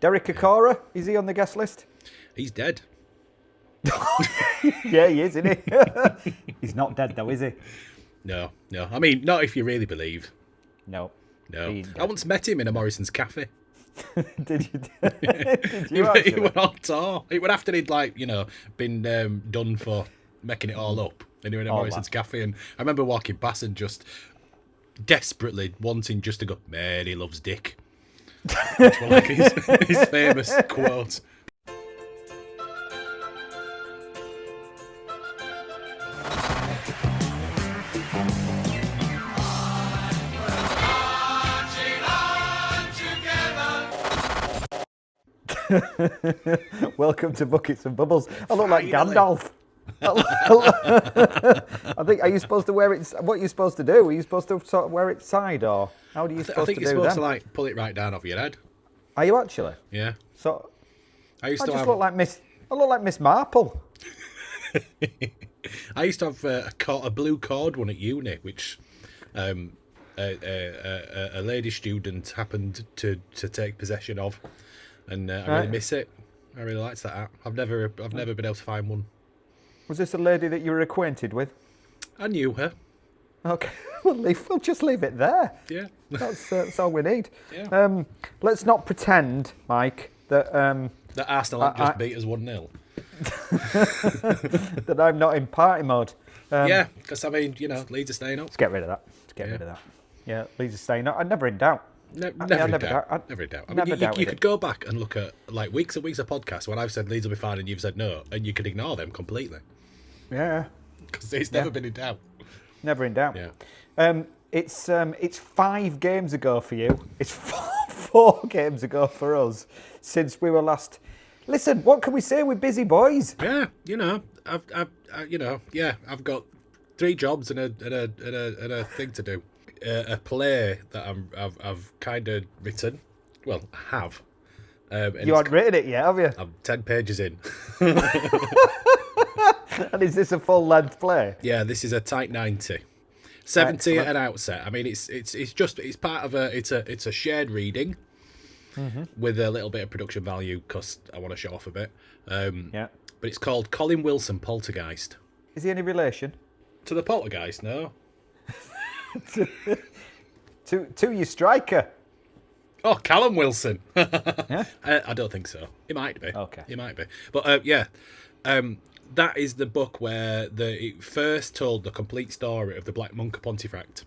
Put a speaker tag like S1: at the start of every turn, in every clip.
S1: Derek Okora, is he on the guest list?
S2: He's dead.
S1: Yeah, he is, isn't he? He's not dead, though, is he?
S2: No. I mean, not if you really believe.
S1: No.
S2: No. I once met him in a Morrisons cafe.
S1: Did you? Did you
S2: He went on tour. It would after he'd been done for making it all up. And he went to Morrison's cafe, and I remember walking past and just desperately wanting just to go, "Man, he loves dick." Which was like his famous quote.
S1: Welcome to Buckets and Bubbles. I look like Gandalf. I think, are you supposed to wear it? What are you supposed to do? Are you supposed to sort of wear it side, or how do you supposed to do that? I think you're supposed
S2: to pull it right down off your head.
S1: Are you actually?
S2: Yeah.
S1: So
S2: I just
S1: look like Miss. I look like Miss Marple.
S2: I used to have a blue cord one at uni, which a lady student happened to take possession of, and I really miss it. I really liked that app. I've never been able to find one.
S1: Was this a lady that you were acquainted with?
S2: I knew her.
S1: Okay, we'll just leave it there.
S2: Yeah,
S1: that's all we need.
S2: Yeah.
S1: Let's not pretend, Mike, that
S2: that Arsenal just beat us 1-0.
S1: That I'm not in party mode.
S2: Yeah, because I mean, Leeds are staying up.
S1: Let's get rid of that. Rid of that. Yeah, Leeds are staying up. I'm never in doubt.
S2: Never in doubt. I mean, you could go back and look at weeks and weeks of podcasts when I've said Leeds will be fine and you've said no, and you could ignore them completely.
S1: Yeah,
S2: because it's never been in doubt.
S1: Never in doubt.
S2: Yeah.
S1: It's 5 games ago for you. It's 4 games ago for us since we were last. Listen, what can we say? We're busy boys.
S2: Yeah, I've got 3 jobs and a thing to do. A play that I've kind of written. Well, I have.
S1: You haven't written it yet, have you?
S2: I'm 10 pages in.
S1: And is this a full-length play?
S2: Yeah, this is a tight 90. 70 at an outset. I mean, it's part of it's a shared reading with a little bit of production value because I want to show off a bit.
S1: Yeah.
S2: But it's called Colin Wilson Poltergeist.
S1: Is he any relation
S2: to the Poltergeist? No.
S1: to your striker.
S2: Oh, Callum Wilson.
S1: Yeah?
S2: I don't think so. It might be.
S1: Okay.
S2: It might be. But yeah, that is the book where it first told the complete story of the Black Monk of Pontefract.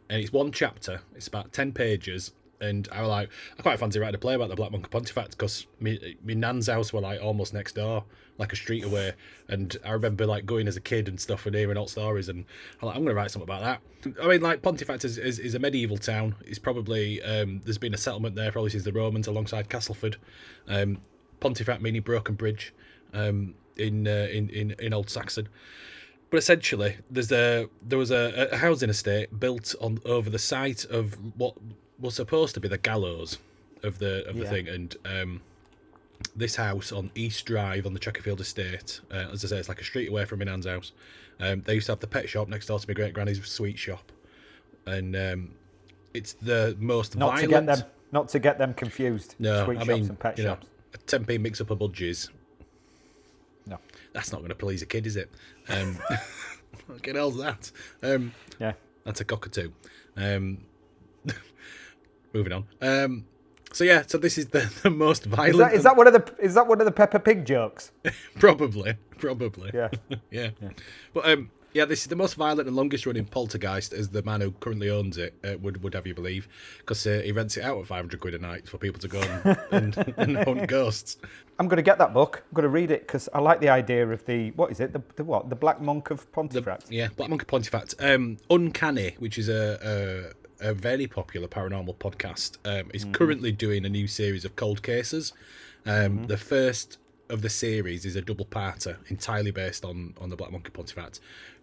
S2: And it's 1 chapter. It's about 10 pages. And I was like, I quite fancy writing a play about the Black Monk of Pontefract because my nan's house were almost next door, like a street away. And I remember going as a kid and stuff and hearing old stories. And I'm like, I'm going to write something about that. I mean, Pontefract is a medieval town. It's probably there's been a settlement there probably since the Romans alongside Castleford. Pontefract meaning broken bridge in Old Saxon. But essentially, there was a housing estate built over the site of what was supposed to be the gallows of the thing, and this house on East Drive on the Chequerfield estate, as I say, it's like a street away from my nan's house. They used to have the pet shop next door to my great granny's sweet shop, and it's the most violent.
S1: Not to get them confused.
S2: No,
S1: sweet shops and pet shops.
S2: A 10p mix up of budgies.
S1: No,
S2: that's not going to please a kid, is it? What the hell's that?
S1: Yeah,
S2: that's a cockatoo. Moving on. So this is the most violent.
S1: Is that one of the Peppa Pig jokes?
S2: Probably.
S1: Yeah.
S2: Yeah. But this is the most violent and longest running poltergeist, as the man who currently owns it would have you believe, because he rents it out at £500 a night for people to go and hunt ghosts.
S1: I'm going to get that book. I'm going to read it because I like the idea of the the Black Monk of Pontefract.
S2: Black Monk of Pontefract. Uncanny, which is a very popular paranormal podcast, is currently doing a new series of cold cases. The first of the series is a double-parter entirely based on the Black Monk of Pontefract.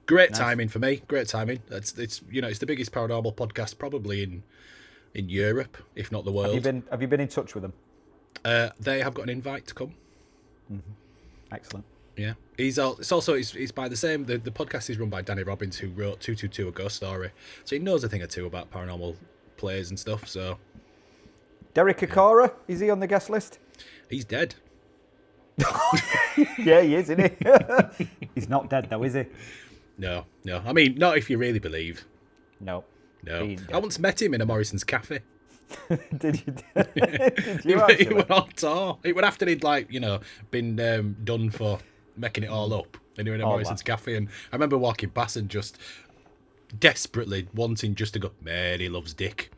S2: Great timing for me. Great timing. It's the biggest paranormal podcast probably in Europe, if not the world.
S1: Have you been in touch with them?
S2: They have got an invite to come.
S1: Excellent.
S2: Yeah, it's by the same. The podcast is run by Danny Robbins, who wrote 222: A Ghost Story, so he knows a thing or two about paranormal plays and stuff. So
S1: Derek Akora, is he on the guest list?
S2: He's dead.
S1: Yeah, he is, isn't he? He's not dead, though, is he?
S2: No. I mean, not if you really believe.
S1: No.
S2: I once met him in a Morrisons cafe.
S1: Did you? Did you actually?
S2: He went on tour. It would after he'd been done for making it all up. And he were in a Morrisons cafe, and I remember walking past and just desperately wanting just to go, Mary loves Dick.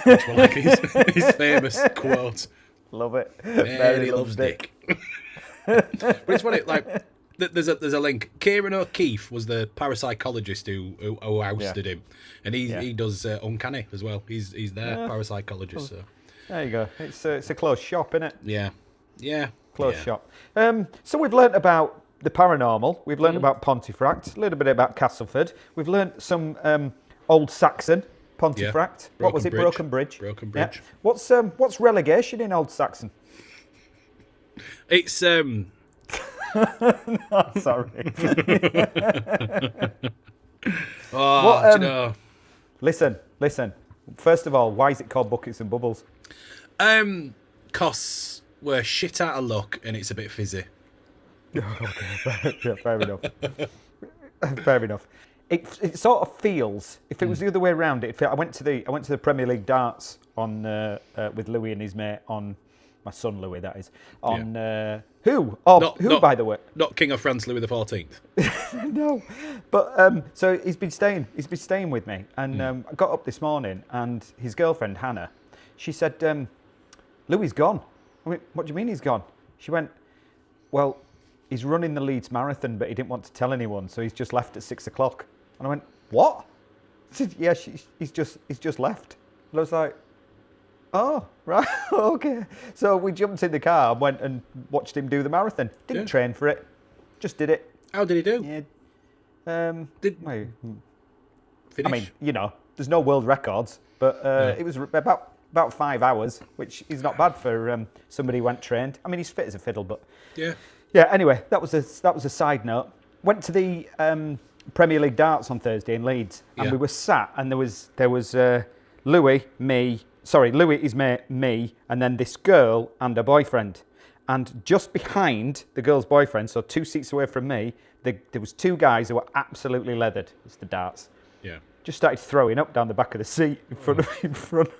S2: Which was like his famous quote.
S1: Love it.
S2: Mary loves Dick. But it's funny, there's a link. Kieran O'Keefe was the parapsychologist who ousted him, and he does Uncanny as well. He's their parapsychologist. So
S1: there you go. It's a close shop, isn't it?
S2: Yeah.
S1: Close shop. So we've learnt about the paranormal. We've learnt about Pontefract. A little bit about Castleford. We've learnt some Old Saxon. Pontefract.
S2: Yeah.
S1: What was it? Broken Bridge.
S2: Broken Bridge.
S1: Yeah. What's relegation in Old Saxon?
S2: It's
S1: Sorry.
S2: Do you know?
S1: Listen. First of all, why is it called Buckets and Bubbles?
S2: 'Cause we're shit out of luck and it's a bit fizzy.
S1: Okay, yeah, fair enough. Fair enough. It sort of feels, if it was the other way around, I went to the Premier League darts on with Louis and his mate, on my son Louis, that is, on who? Oh, who, by the way?
S2: Not King of France Louis XIV.
S1: No, but so he's been staying with me, and I got up this morning, and his girlfriend Hannah, she said, Louis gone. I went, what do you mean he's gone? She went, well, he's running the Leeds marathon, but he didn't want to tell anyone, so he's just left at 6 o'clock. And I went, what? She said, yeah, he's just left. And I was like, oh, right, okay. So we jumped in the car and went and watched him do the marathon. Didn't train for it, just did it.
S2: How did he do?
S1: Yeah.
S2: Finish?
S1: I mean, there's no world records, but it was about 5 hours, which is not bad for somebody who went trained. I mean, he's fit as a fiddle, but yeah. Anyway, that was a side note. Went to the Premier League darts on Thursday in Leeds, and we were sat, and there was Louis, his mate, me, and then this girl and her boyfriend. And just behind the girl's boyfriend, so 2 seats away from me, there was 2 guys who were absolutely leathered. It's the darts. Yeah. Just started throwing up down the back of the seat in front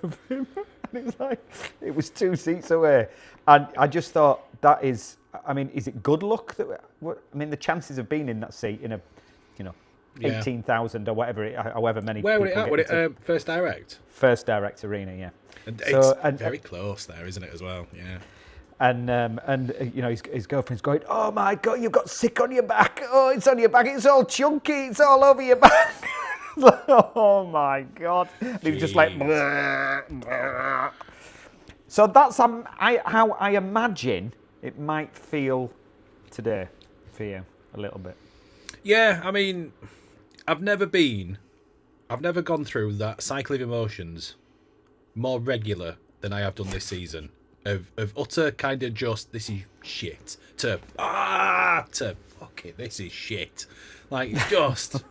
S1: of him. And it was 2 seats away. And I just thought, that is, I mean, is it good luck? The chances of being in that seat in a, 18,000 or however many.
S2: Where would it at? Would it First Direct?
S1: First Direct Arena, yeah.
S2: And it's very close there, isn't it, as well? Yeah.
S1: And his girlfriend's going, oh my God, you've got sick on your back. Oh, it's on your back. It's all chunky. It's all over your back. Oh my God. And he was just like, bleh, bleh. So that's how I imagine it might feel today for you, a little bit.
S2: Yeah, I mean, I've never gone through that cycle of emotions more regular than I have done this season. Of utter kind of just, this is shit, to fuck it, this is shit. Like, it's just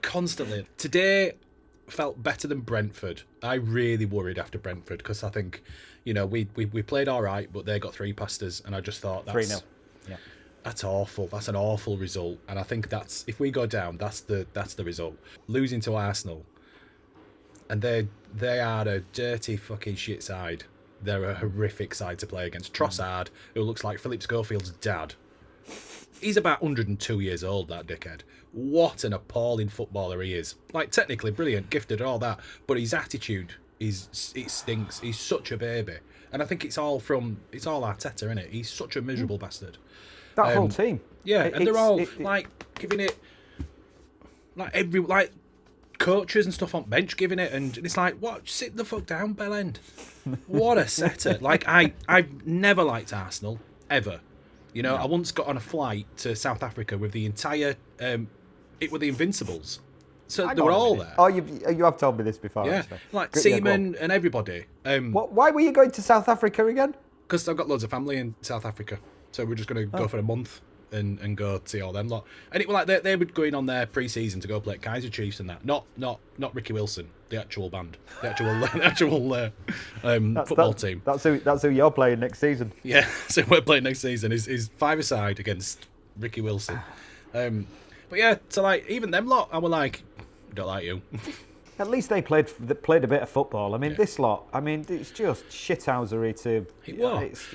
S2: constantly. Today felt better than Brentford. I really worried after Brentford because I think, we played all right, but they got 3 past us, and I just thought,
S1: 3-0. Yeah.
S2: That's awful. That's an awful result. And I think if we go down, that's the result. Losing to Arsenal, and they are a dirty fucking shit side. They're a horrific side to play against. Trossard, who looks like Philip Schofield's dad. He's about 102 years old, that dickhead. What an appalling footballer he is. Like, technically brilliant, gifted, all that, but his attitude it stinks. He's such a baby. And I think it's all Arteta, isn't it? He's such a miserable bastard.
S1: That whole team.
S2: Yeah, and they're all giving it coaches and stuff on bench giving it, and it's like, what? Sit the fuck down, Bellend. What a setter. I've never liked Arsenal, ever. No. I once got on a flight to South Africa with the entire it were the Invincibles. So they were all there.
S1: Oh, you have told me this before.
S2: Yeah, actually. Like Seaman and everybody.
S1: Why were you going to South Africa again?
S2: Because I've got loads of family in South Africa. So we're just going to go for a month and go see all them lot. And it was like they were going on their pre-season to go play Kaiser Chiefs and that. Not Ricky Wilson. the actual band, the actual football team.
S1: That's who you're playing next season.
S2: Yeah, so we're playing next season is five-a-side against Ricky Wilson. But yeah, so like even them lot, I were like, don't like you.
S1: At least they played a bit of football. I mean, this lot, I mean, it's just shithousery to.
S2: It was.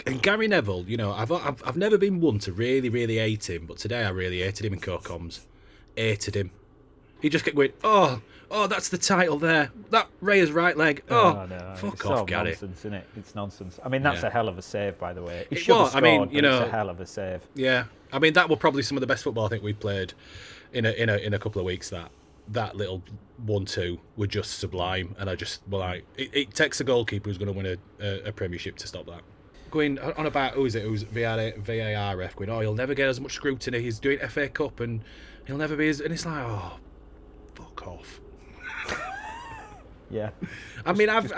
S2: And Gary Neville, you know, I've never been one to really, really hate him, but today I really hated him in Co-Coms. Hated him. He just kept going, oh, that's the title there. That Raya's right leg. Oh, no. Fuck off, Gary.
S1: It's nonsense, isn't it? It's nonsense. I mean, that's a hell of a save, by the way. He
S2: it
S1: should
S2: was.
S1: have scored, it's a hell of a save.
S2: Yeah, I mean, that were probably some of the best football I think we played in a couple of weeks. That little 1-2 were just sublime, and I just it takes a goalkeeper who's going to win a Premiership to stop that. Going on about who's VAR ref going, he'll never get as much scrutiny. He's doing FA Cup and he'll never be as, and it's like, fuck off.
S1: Yeah.
S2: I mean, I've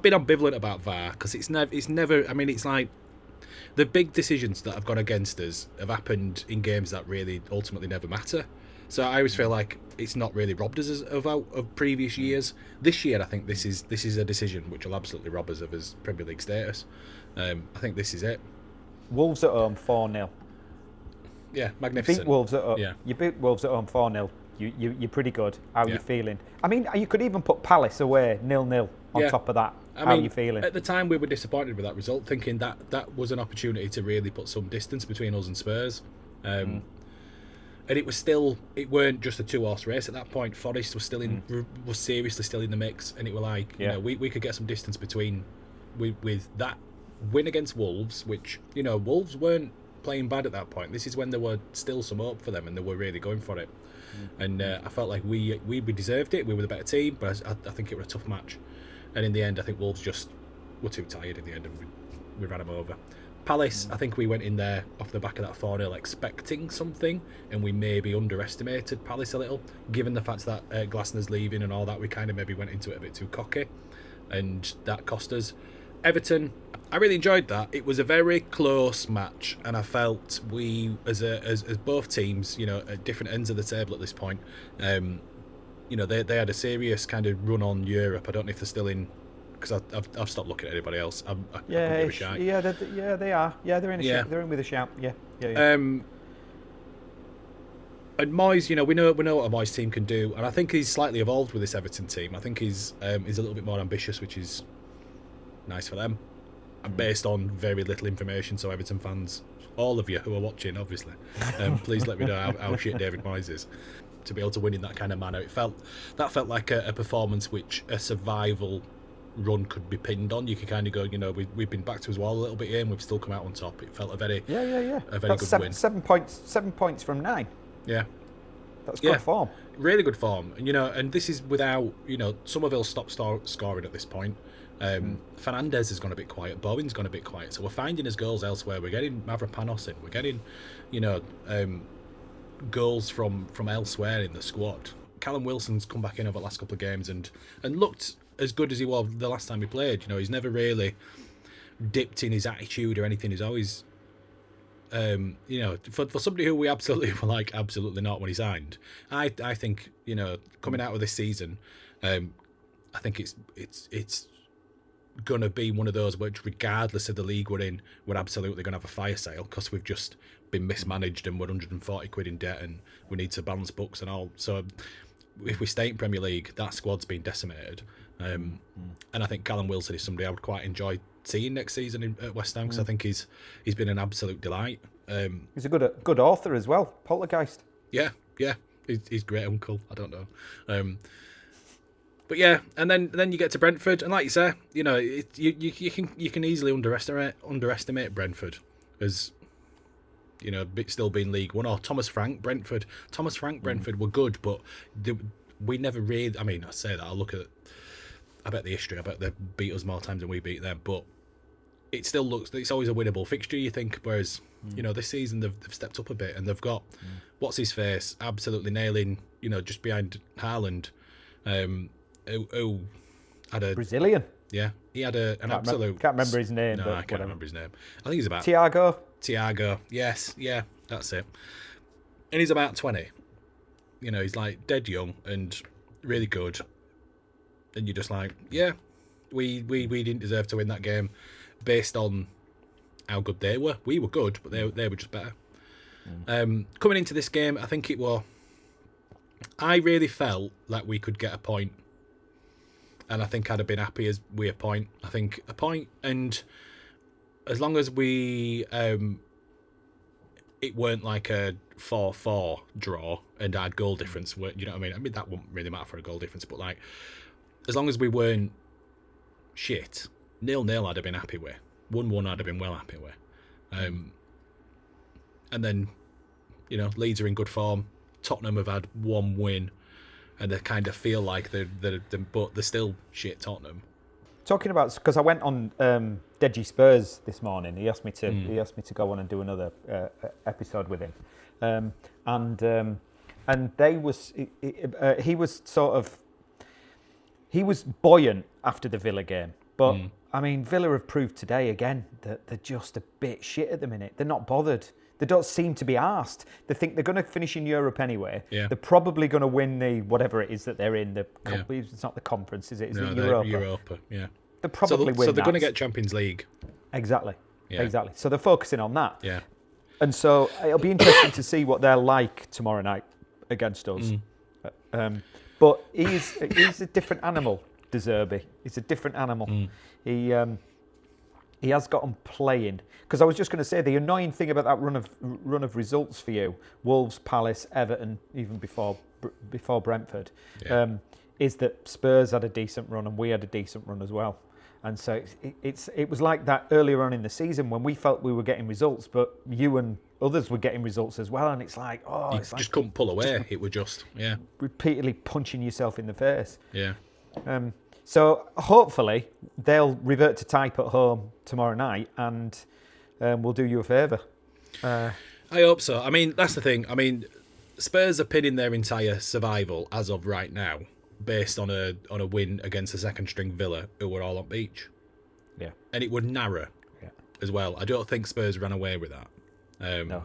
S2: been ambivalent about VAR because it's never. I mean, it's like the big decisions that have gone against us have happened in games that really ultimately never matter. So I always feel like it's not really robbed us of previous years. This year, I think this is a decision which will absolutely rob us of his Premier League status. I think this is it.
S1: Wolves at home 4-0.
S2: Yeah, magnificent.
S1: You beat Wolves at home. Yeah. You beat Wolves at home 4-0. You're pretty good. How are you feeling? I mean, you could even put Palace away 0-0 on top of that. How are you feeling?
S2: At the time, we were disappointed with that result, thinking that was an opportunity to really put some distance between us and Spurs. And it weren't just a 2-horse race at that point. Forest was was seriously still in the mix, and it were like, you know, we could get some distance between with that win against Wolves, which, you know, Wolves weren't playing bad at that point. This is when there were still some hope for them, and they were really going for it. And I felt like we deserved it. We were the better team, but I think it was a tough match. And in the end, I think Wolves just were too tired in the end, and we ran them over. Palace, I think we went in there off the back of that 4-0 expecting something, and we maybe underestimated Palace a little. Given the fact that Glasner's leaving and all that, we kind of maybe went into it a bit too cocky, and that cost us. Everton, I really enjoyed that. It was a very close match, and I felt we, as both teams, you know, at different ends of the table at this point, you know, they had a serious kind of run on Europe. I don't know if they're still in, because I've stopped looking at anybody else. I
S1: they are. Yeah, they're in. They're in with a shout. Yeah. And
S2: Moyes, you know, we know what a Moyes team can do, and I think he's slightly evolved with this Everton team. I think he's a little bit more ambitious, which is nice for them. Based on very little information, so Everton fans, all of you who are watching, obviously, please let me know how shit David Moyes is. To be able to win in that kind of manner, that felt like a performance which a survival run could be pinned on. You could kind of go, you know, we've been back to his wall a little bit here, and we've still come out on top. It felt a very good win. 7 points from 9. Yeah, that's good form. Really good form, and you know, and this is without, you know, Somerville stopped scoring at this point. Fernandez has gone a bit quiet. Bowen's gone a bit quiet. So we're finding his goals elsewhere. We're getting Mavropanos in. We're getting, you know, goals from elsewhere in the squad. Callum Wilson's come back in over the last couple of games and looked as good as he was the last time he played. You know, he's never really dipped in his attitude or anything. He's always, you know, for somebody who we absolutely were like, absolutely not when he signed. I think, you know, coming out of this season, I think it's going to be one of those which, regardless of the league we're in, we're absolutely going to have a fire sale because we've just been mismanaged and we're 140 quid in debt and we need to balance books and all. So if we stay in Premier League, that squad's been decimated. And I think Callum Wilson is somebody I would quite enjoy seeing next season at West Ham, because I think he's been an absolute delight.
S1: He's a good author as well, Poltergeist.
S2: Yeah. He's great uncle. I don't know. But yeah, and then you get to Brentford, and like you say, you know, you can easily underestimate Brentford as, you know, still being League One. Or Thomas Frank Brentford were good, but we never really. I mean, I say that, I bet the history. I bet they beat us more times than we beat them, but it still looks. It's always a winnable fixture, you think. Whereas, you know, this season they've stepped up a bit, and they've got what's his face absolutely nailing. You know, just behind Haaland. Who had a
S1: Brazilian.
S2: Yeah, he had an absolute.
S1: Can't remember his name.
S2: No, I can't remember his name. I think he's about
S1: Thiago.
S2: Yes, yeah, that's it. And he's about 20. You know, he's like dead young and really good. and you're just like, yeah, we didn't deserve to win that game based on how good they were. We were good, but they were just better. Coming into this game, I think I really felt like we could get a point, and I think I'd have been happy as we a point. I think a point, and as long as we it weren't like a 4-4 draw and our goal difference were, you know what I mean? I mean, that wouldn't really matter for a goal difference, but like, as long as we weren't shit, 0-0 I'd have been happy with. 1-1 I'd have been well happy with. And then, you know, Leeds are in good form. Tottenham have had one win, and they kind of feel like but they're still shit Tottenham.
S1: Talking about, because I went on Deji Spurs this morning. He asked me to go on and do another episode with him, and he was buoyant after the Villa game, but I mean, Villa have proved today again that they're just a bit shit at the minute. They're not bothered. They don't seem to be arsed. They think they're going to finish in Europe anyway. Yeah. They're probably going to win the whatever it is that they're in. It's not the conference, is it? It's the Europa.
S2: Europa, yeah.
S1: They'll probably win that.
S2: So they're going to get Champions League.
S1: Exactly. Yeah. Exactly. So they're focusing on that.
S2: Yeah.
S1: And so it'll be interesting to see what they're like tomorrow night against us. But he's a different animal, De Zerbi. He's a different animal. He has got them playing. Because I was just going to say, the annoying thing about that run of results for you, Wolves, Palace, Everton, even before Brentford, is that Spurs had a decent run and we had a decent run as well. And so it was like that earlier on in the season when we felt we were getting results, but you and others were getting results as well. And it's like,
S2: you just couldn't pull away. It was just,
S1: repeatedly punching yourself in the face.
S2: Yeah.
S1: So hopefully they'll revert to type at home tomorrow night, and we'll do you a favour.
S2: I hope so. I mean, that's the thing. I mean, Spurs are pinning their entire survival as of right now based on a win against a second string Villa who were all on beach.
S1: Yeah.
S2: And it would narrow as well. I don't think Spurs ran away with that.
S1: No.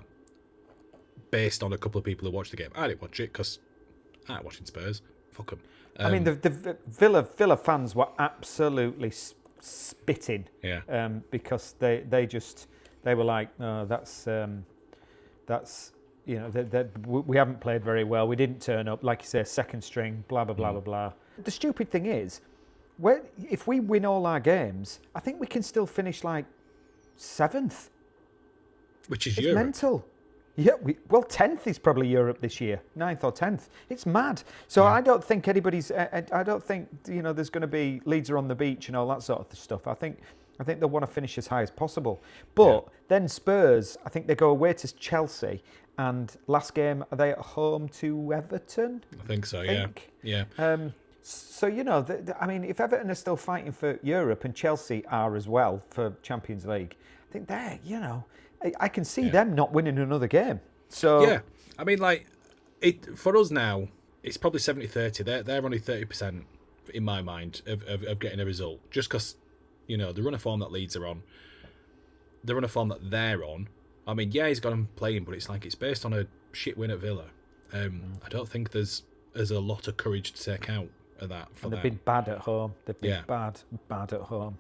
S2: Based on a couple of people who watched the game. I didn't watch it because I ain't watching Spurs. Fuck them.
S1: I mean, the Villa fans were absolutely spitting.
S2: Yeah.
S1: Because they were like, no, that's you know, we haven't played very well. We didn't turn up, like you say, second string, blah blah blah blah blah. The stupid thing is, if we win all our games, I think we can still finish like 7th,
S2: which is
S1: Europe. Mental. Yeah, 10th is probably Europe this year, 9th or 10th. It's mad. So I don't think anybody's. I don't think there's going to be Leeds are on the beach and all that sort of stuff. I think they'll want to finish as high as possible. But then Spurs, I think they go away to Chelsea, and last game are they at home to Everton?
S2: I think so. Yeah.
S1: So I mean, if Everton are still fighting for Europe and Chelsea are as well for Champions League, I think they're I can see them not winning another game. So
S2: yeah, I mean, like for us now, it's probably 70-30. They're only 30% in my mind of getting a result, just because the run of form that Leeds are on, the run of form that they're on. I mean, he's got them playing, but it's based on a shit win at Villa. I don't think there's a lot of courage to take out of that.
S1: They've been bad at home. They've been bad at home.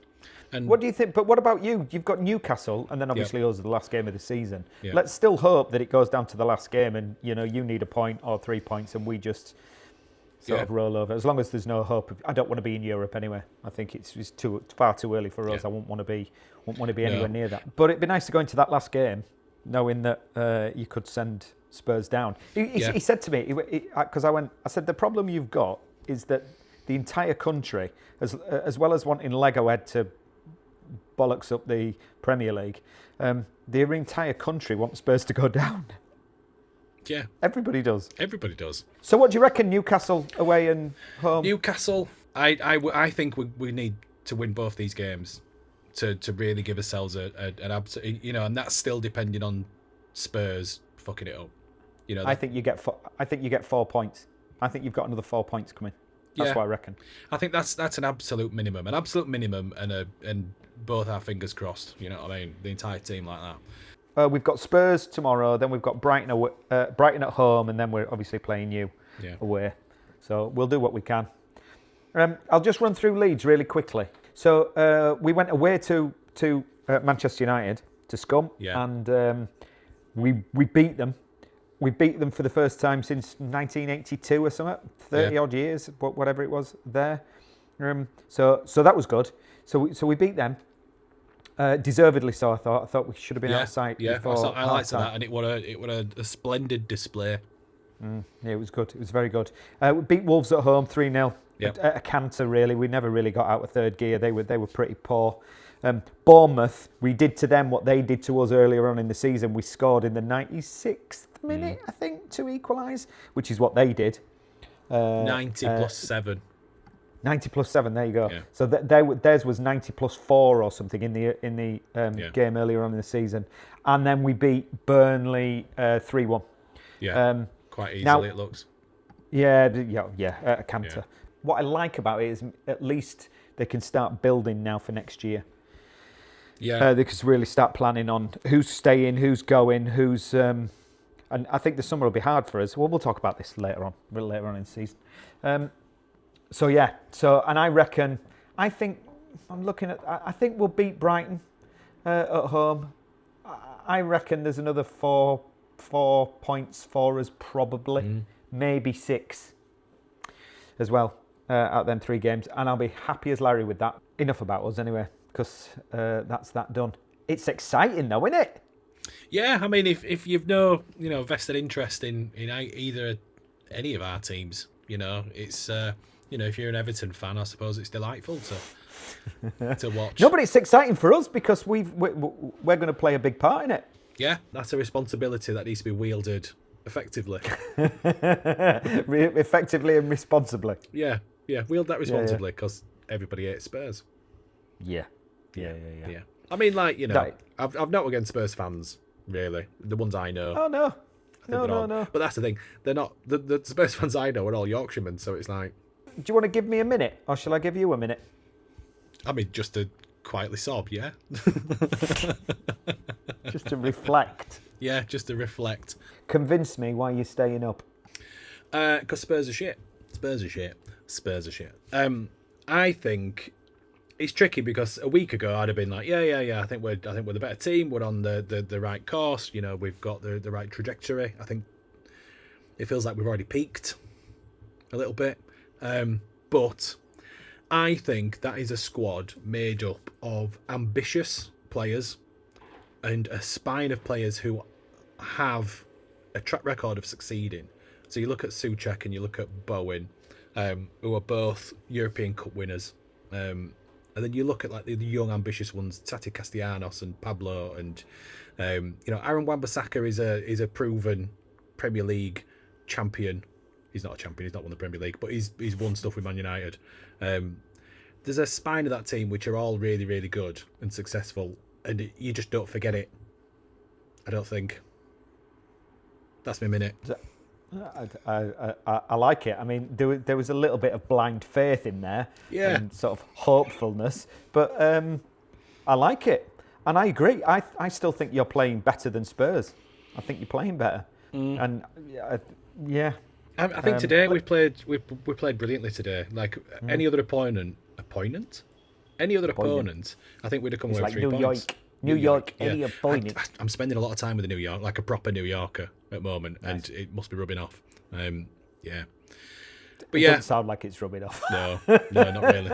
S2: And
S1: what do you think? But what about you? You've got Newcastle, and then obviously those are the last game of the season.
S2: Yep.
S1: Let's still hope that it goes down to the last game, and you need a point or 3 points, and we just sort of roll over. As long as there's no hope. I don't want to be in Europe anyway. I think it's far too early for us. I won't want to be anywhere near that. But it'd be nice to go into that last game knowing that you could send Spurs down. He said to me, because I said the problem you've got is that the entire country, as well as wanting Lego Ed to bollocks up the Premier League, the entire country wants Spurs to go down.
S2: Yeah.
S1: Everybody does.
S2: So
S1: what do you reckon, Newcastle away and home?
S2: Newcastle, I think we need to win both these games to really give ourselves an absolute, and that's still depending on Spurs fucking it up.
S1: I think you get 4 points. I think you've got another 4 points coming. That's what I reckon.
S2: I think that's an absolute minimum. And both our fingers crossed, you know what I mean? The entire team like that.
S1: We've got Spurs tomorrow, then we've got Brighton at home, and then we're obviously playing you away. So we'll do what we can. I'll just run through Leeds really quickly. So we went away to Manchester United, to Scum, and we beat them. We beat them for the first time since 1982 or something, 30 odd years, whatever it was there. So that was good. So we beat them. Deservedly so, I thought. I thought we should have been outside.
S2: Yeah,
S1: before
S2: I liked that, and it was a splendid display.
S1: Yeah, it was good. It was very good. We beat Wolves at home 3-0. A canter, really. We never really got out of third gear. They were pretty poor. Bournemouth, we did to them what they did to us earlier on in the season. We scored in the 96th minute, I think, to equalise, which is what they did.
S2: 90 plus 7.
S1: 90 plus 7, there you go. Yeah. So theirs was 90 plus 4 or something in the game earlier on in the season. And then we beat Burnley 3-1.
S2: Yeah, quite easily it looks.
S1: Yeah, a canter. Yeah. What I like about it is at least they can start building now for next year. Yeah. They can really start planning on who's staying, who's going, who's... and I think the summer will be hard for us. Well, we'll talk about this later on in the season. And I think we'll beat Brighton at home. I reckon there's another 4 points for us, probably, maybe 6 as well out of them 3 games, and I'll be happy as Larry with that. Enough about us anyway, because that's that done. It's exciting though, isn't it?
S2: Yeah, I mean, if you've no vested interest in either any of our teams, it's. If you're an Everton fan, I suppose it's delightful to watch.
S1: No, but it's exciting for us because we're going to play a big part in it.
S2: Yeah, that's a responsibility that needs to be wielded effectively.
S1: Effectively and responsibly.
S2: Yeah, wield that responsibly because everybody hates Spurs.
S1: Yeah.
S2: I mean, I've not against Spurs fans, really. The ones I know.
S1: Oh, no. No.
S2: But that's the thing. They're not... The Spurs fans I know are all Yorkshiremen, so it's like...
S1: Do you want to give me a minute, or shall I give you a minute?
S2: I mean, just to quietly sob, yeah?
S1: Just to reflect.
S2: Yeah, just to reflect.
S1: Convince me why you're staying up.
S2: Because Spurs are shit. I think it's tricky because a week ago I'd have been like, yeah. I think we're the better team. We're on the right course. We've got the right trajectory. I think it feels like we've already peaked a little bit. But I think that is a squad made up of ambitious players and a spine of players who have a track record of succeeding. So you look at Souček and you look at Bowen, who are both European Cup winners. And then you look at the young ambitious ones, Tati Castellanos and Pablo, and Aaron Wan-Bissaka is a proven Premier League champion. He's not a champion, he's not won the Premier League, but he's won stuff with Man United. There's a spine of that team which are all really, really good and successful, and you just don't forget it. I don't think. That's my minute.
S1: I like it. I mean, there was a little bit of blind faith in there, and sort of hopefulness, but I like it, and I agree. I still think you're playing better than Spurs. I think you're playing better, and yeah.
S2: I think today we played brilliantly today. Like any other opponent, I think we'd have come away with 3 points.
S1: New York, any opponent.
S2: I'm spending a lot of time with the New York, like a proper New Yorker at the moment, and it must be rubbing off. But
S1: it doesn't sound like it's rubbing off.
S2: No, not really.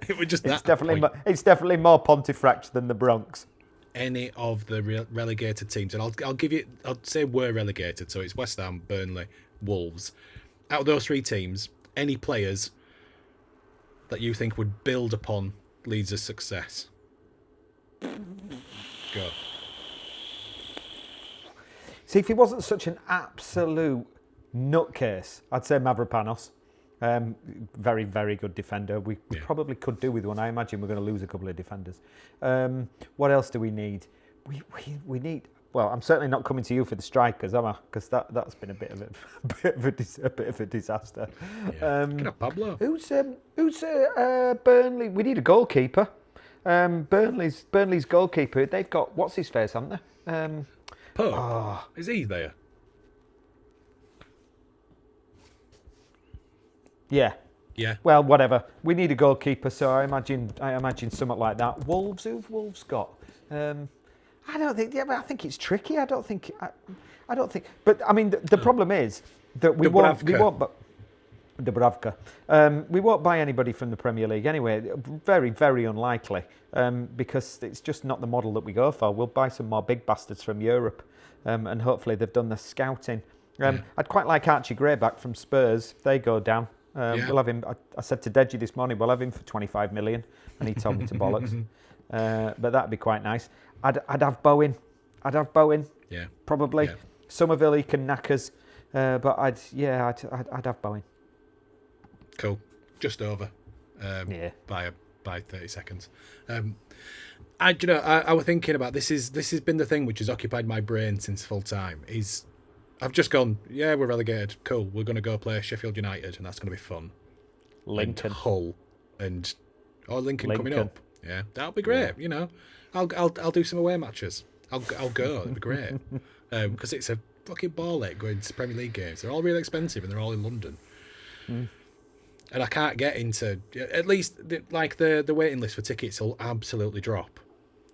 S2: It was just
S1: it's definitely more Pontefract than the Bronx.
S2: Any of the relegated teams, and I'll say we're relegated, so it's West Ham, Burnley, Wolves. Out of those 3 teams, any players that you think would build upon Leeds' success? Go.
S1: See, if he wasn't such an absolute nutcase, I'd say Mavropanos. Very, very good defender. We probably could do with one. I imagine we're going to lose a couple of defenders. What else do we need? We need... Well, I'm certainly not coming to you for the strikers, am I? Because that's been a bit of a disaster.
S2: Yeah. Pablo.
S1: Who's Burnley? We need a goalkeeper. Burnley's goalkeeper. They've got what's his face, haven't they?
S2: Pope. Is he there?
S1: Yeah.
S2: Yeah.
S1: Well, whatever. We need a goalkeeper, so I imagine something like that. Wolves, who've Wolves got? I don't think. Yeah, but I think it's tricky. I don't think. But I mean, the problem is that we won't. But Dubravka. We won't buy anybody from the Premier League anyway. Very, very unlikely, because it's just not the model that we go for. We'll buy some more big bastards from Europe, and hopefully they've done the scouting. I'd quite like Archie Gray back from Spurs. If they go down. We'll have him. I said to Deji this morning, we'll have him for 25 million, and he told me to bollocks. But that'd be quite nice. I'd have Bowen.
S2: Yeah.
S1: Probably. Yeah. Somerville, he can knack us, but I'd have Bowen.
S2: Cool. Just over. By 30 seconds. I was thinking about this has been the thing which has occupied my brain since full time. I've just gone, we're relegated. Cool. We're going to go play Sheffield United, and that's going to be fun.
S1: Lincoln.
S2: And Hull. Lincoln coming up. Yeah, that'll be great. Yeah. I'll do some away matches. I'll go. It'll be great. Because it's a fucking ball ache going to Premier League games. They're all really expensive, and they're all in London. And I can't get into, at least the waiting list for tickets will absolutely drop.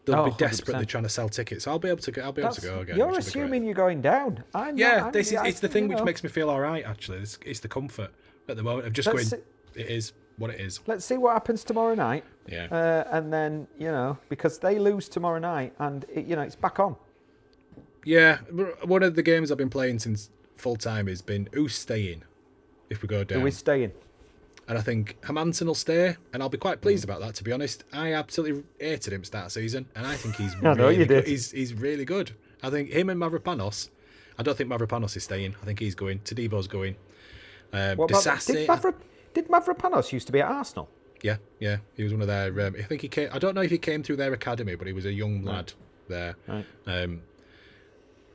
S2: They'll be desperately 100%. Trying to sell tickets. So I'll be able to go again.
S1: You're assuming you're going down.
S2: It's the thing which makes me feel all right. Actually, it's the comfort at the moment of just going. It is what it is.
S1: Let's see what happens tomorrow night.
S2: Yeah.
S1: And then because they lose tomorrow night, and it's back on.
S2: Yeah, one of the games I've been playing since full time has been who's staying. If we go down,
S1: who is staying?
S2: And I think Hermansen will stay, and I'll be quite pleased about that, to be honest. I absolutely hated him start of season, and I think he's really good. He's really good. I think him and Mavropanos, I don't think Mavropanos is staying. I think he's going. Tadebo's going.
S1: Did Mavropanos used to be at Arsenal?
S2: Yeah. He was one of their... I think he came... I don't know if he came through their academy, but he was a young lad there.
S1: Right.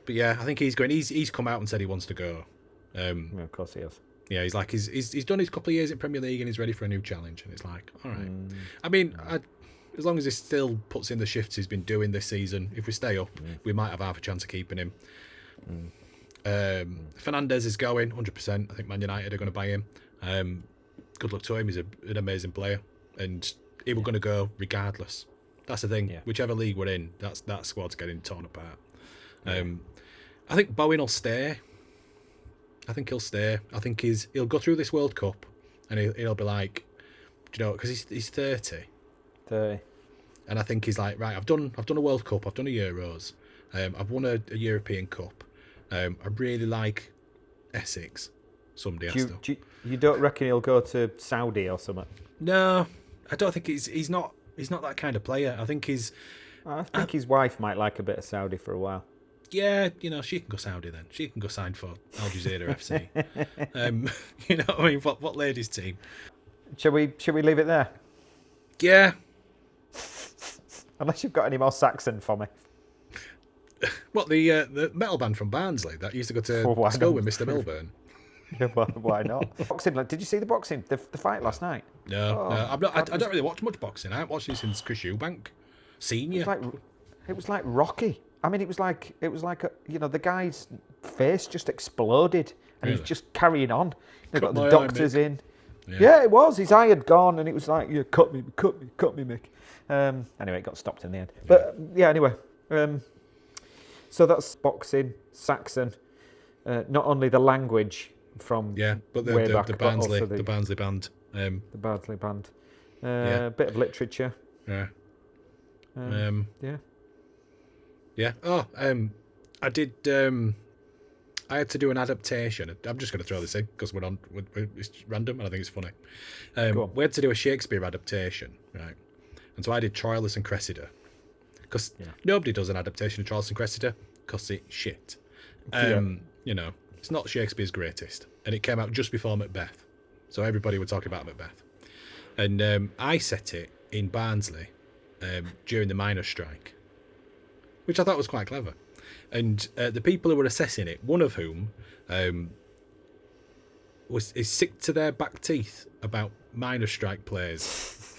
S2: But yeah, I think he's going. He's come out and said he wants to go.
S1: Of course he has.
S2: Yeah, he's done his couple of years in Premier League and he's ready for a new challenge. And it's like, all right. I mean, as long as he still puts in the shifts he's been doing this season, if we stay up, we might have half a chance of keeping him. Fernandes is going 100%. I think Man United are going to buy him. Good luck to him. He's an amazing player, and he was going to go regardless. That's the thing. Yeah. Whichever league we're in, that squad's getting torn apart. I think Bowen will stay. I think he'll stay. I think he'll go through this World Cup, and he'll be like, because he's 30.
S1: 30.
S2: And I think he's like, right, I've done a World Cup, I've done a Euros, I've won a European Cup. I really like Essex.
S1: You don't reckon he'll go to Saudi or something?
S2: No, I don't think he's not that kind of player. I think his
S1: wife might like a bit of Saudi for a while.
S2: Yeah, she can go Saudi then. She can go sign for Al Jazeera FC. What I mean? What ladies team?
S1: Shall we leave it there?
S2: Yeah.
S1: Unless you've got any more Saxon for me.
S2: What, the metal band from Barnsley that used to go to school with Mr. Milburn?
S1: Yeah, well, why not? Boxing. Did you see the boxing? The fight last night?
S2: No. I'm not. I don't really watch much boxing. I haven't watched it since Chris Eubank Senior.
S1: It was like Rocky. I mean, it was like the guy's face just exploded, and he's just carrying on. They got the doctors in. Yeah, it was. His eye had gone, and it was like, cut me, Mick. Anyway, it got stopped in the end. But anyway. So that's boxing, Saxon. Not only the language from
S2: but
S1: way back,
S2: the Barnsley, the Barnsley band.
S1: The Barnsley band. A bit of literature.
S2: Yeah.
S1: Yeah.
S2: Oh, I did. I had to do an adaptation. I'm just going to throw this in because it's random and I think it's funny. We had to do a Shakespeare adaptation, right? And so I did Troilus and Cressida because nobody does an adaptation of Troilus and Cressida because it's shit. It's not Shakespeare's greatest, and it came out just before Macbeth, so everybody would talk about Macbeth. And I set it in Barnsley during the miners' strike, which I thought was quite clever. And the people who were assessing it, one of whom is sick to their back teeth about miners' strike plays.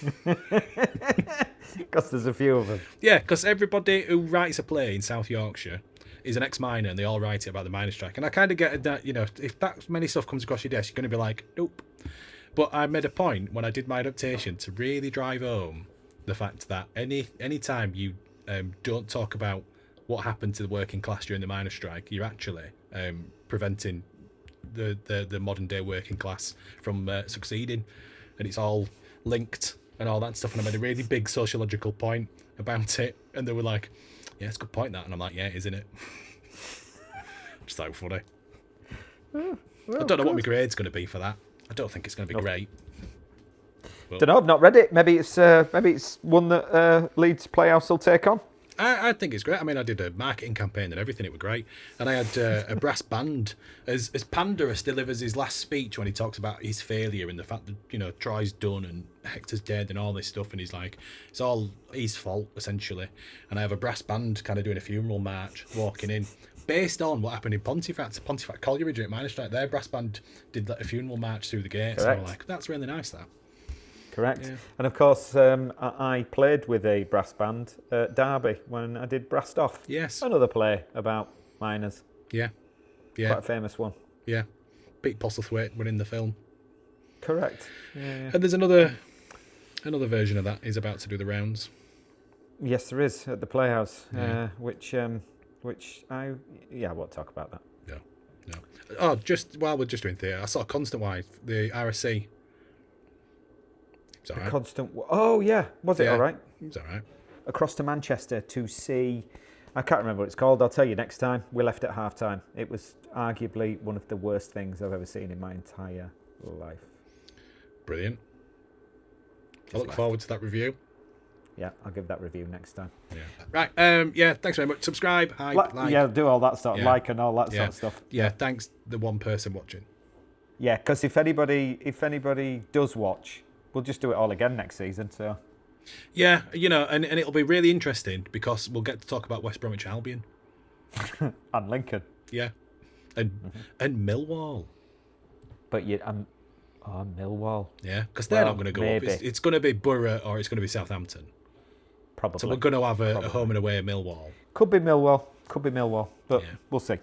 S1: Because there's a few of them.
S2: Yeah, because everybody who writes a play in South Yorkshire is an ex-miner, and they all write it about the miners' strike. And I kind of get that, if that many stuff comes across your desk, you're going to be like, nope. But I made a point when I did my adaptation to really drive home the fact that any time you don't talk about what happened to the working class during the miners' strike, you're actually preventing the modern day working class from succeeding, and it's all linked and all that stuff. And I made a really big sociological point about it, and they were like, "Yeah, it's a good point that," and I'm like, "Yeah, it is, isn't it?" Just so funny.
S1: Well,
S2: I don't know what my grade's going to be for that. I don't think it's going to be great. But
S1: don't know. I've not read it. Maybe it's one that Leeds Playhouse will take on.
S2: I think it's great. I mean, I did a marketing campaign and everything. It was great. And I had a brass band. As Pandarus delivers his last speech when he talks about his failure and the fact that, you know, Troy's done and Hector's dead and all this stuff. And he's like, it's all his fault, essentially. And I have a brass band kind of doing a funeral march, walking in. Based on what happened in Pontefract Colliery during Miners' Strike, their brass band did a funeral march through the gates.
S1: Correct.
S2: And I was like, that's really nice, that.
S1: Correct.
S2: Yeah.
S1: And of course, I played with a brass band at Derby when I did Brassed Off.
S2: Yes.
S1: Another play about miners.
S2: Yeah. Yeah.
S1: Quite a famous one.
S2: Yeah. Pete Postlethwaite winning the film.
S1: Correct. Yeah.
S2: And there's another version of that is about to do the rounds.
S1: Yes, there is at the Playhouse,
S2: Yeah.
S1: which I won't talk about that.
S2: No. Oh, just while we're just doing theatre, I saw Constant Wife, the RSC. It's all right.
S1: Constant. Oh yeah, was it all right?
S2: It's all right.
S1: Across to Manchester to see. I can't remember what it's called. I'll tell you next time. We left at half time. It was arguably one of the worst things I've ever seen in my entire life.
S2: Brilliant. I look forward to that review.
S1: Yeah, I'll give that review next time.
S2: Yeah. Right. Yeah. Thanks very much. Subscribe. Like.
S1: Yeah, do all that stuff.
S2: Yeah.
S1: Like and all that sort of stuff.
S2: Yeah. Thanks, the one person watching.
S1: Yeah, because if anybody does watch, we'll just do it all again next season. So.
S2: Yeah, you know, and it'll be really interesting because we'll get to talk about West Bromwich Albion
S1: and Lincoln.
S2: Yeah, and Millwall.
S1: But Millwall.
S2: Yeah, because they're not going to go
S1: maybe.
S2: up. It's going to be Borough or it's going to be Southampton.
S1: Probably.
S2: So we're going to have a home and away at Millwall.
S1: Could be Millwall, but we'll see.